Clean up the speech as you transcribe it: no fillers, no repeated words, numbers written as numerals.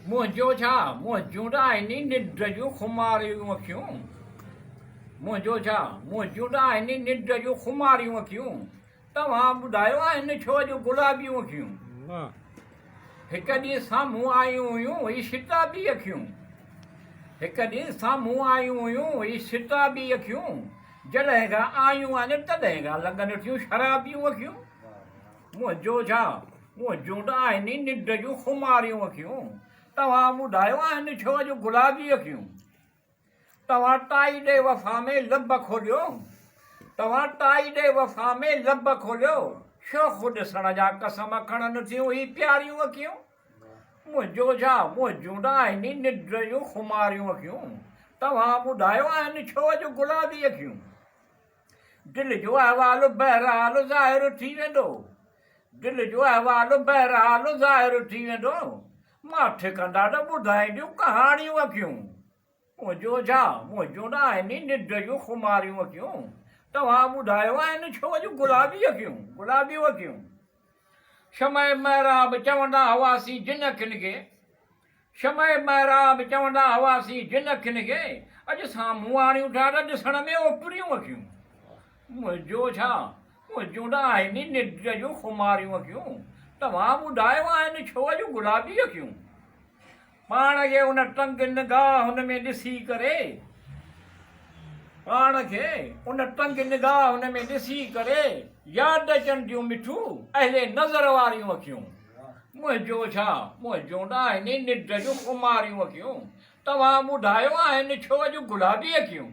मुंहिंजो छा मुंहिंजूं त आहिनि निंड जूं खुमारियूं अखियूं मुंहिंजो छा मुंहिंजूं त आहिनि निंड जूं खुमारियूं अखियूं तव्हां ॿुधायो आहिनि छो जो गुलाबियूं अखियूं हिकु ॾींहुं साम्हूं आयूं हुयूं ही शिताबी अखियूं हिकु ॾींहुं साम्हूं आयूं हुयूं ही शिताबी अखियूं जॾहिं खां आयूं आहिनि तॾहिं खां लॻनि थियूं शराबियूं अखियूं मुंहिंजो छा मुंहिंजूं त आहिनि निंड जूं खुमारियूं अखियूं तव्हां ॿुधायो आहिनि छो जो गुलाबी अखियूं तव्हां टाई ॾे वफ़ा में लब खोलियो तव्हां टाई ॾे वफ़ा में लब खोलियो शोख़ ॾिसण जा कसम खणनि थियूं ही प्यारियूं अखियूं मुंहिंजो छा मुंहिंजूं त आहिनि निंड जूं खुमारियूं अखियूं तव्हां ॿुधायो आहिनि छो जो गुलाबी अखियूं दिलि जो अहवालु बहरहाल ज़ाहिर थी वेंदो दिलि जो अहवालु बहरहाल ज़ाहिर थी वेंदो माठि कंदा त ॿुधाईंदियूं कहाणियूं अखियूं मुंहिंजो छा मुंहिंजूं त आहिनि निंड जूं खुमारियूं अखियूं तव्हां ॿुधायो आहिनि छो जो गुलाबी अखियूं गुलाबियूं अखियूं शमय महराब चवंदा हुआसीं जिन अखियुनि खे शमय महराब चवंदा हुआसीं जिन अखियुनि खे अॼु साम्हूं आणियूं था त ॾिसण में ओपरियूं अखियूं मुंहिंजो छा मुंहिंजूं त आहिनि निंड जूं खुमारियूं अखियूं तव्हां ॿुधायो आहिनि छो जो गुलाबी अखियूं पाण खे उन टंग निगाहुनि में ॾिसी करे पाण खे उन टंग निगाहुनि में ॾिसी करे यादि अचनि थियूं मिठू अहिड़े नज़र वारियूं अखियूं मुंहिंजो छा मुंहिंजूं त आहिनि निंड जूं खुमारियूं अखियूं तव्हां ॿुधायो आहिनि छो जो गुलाबी अखियूं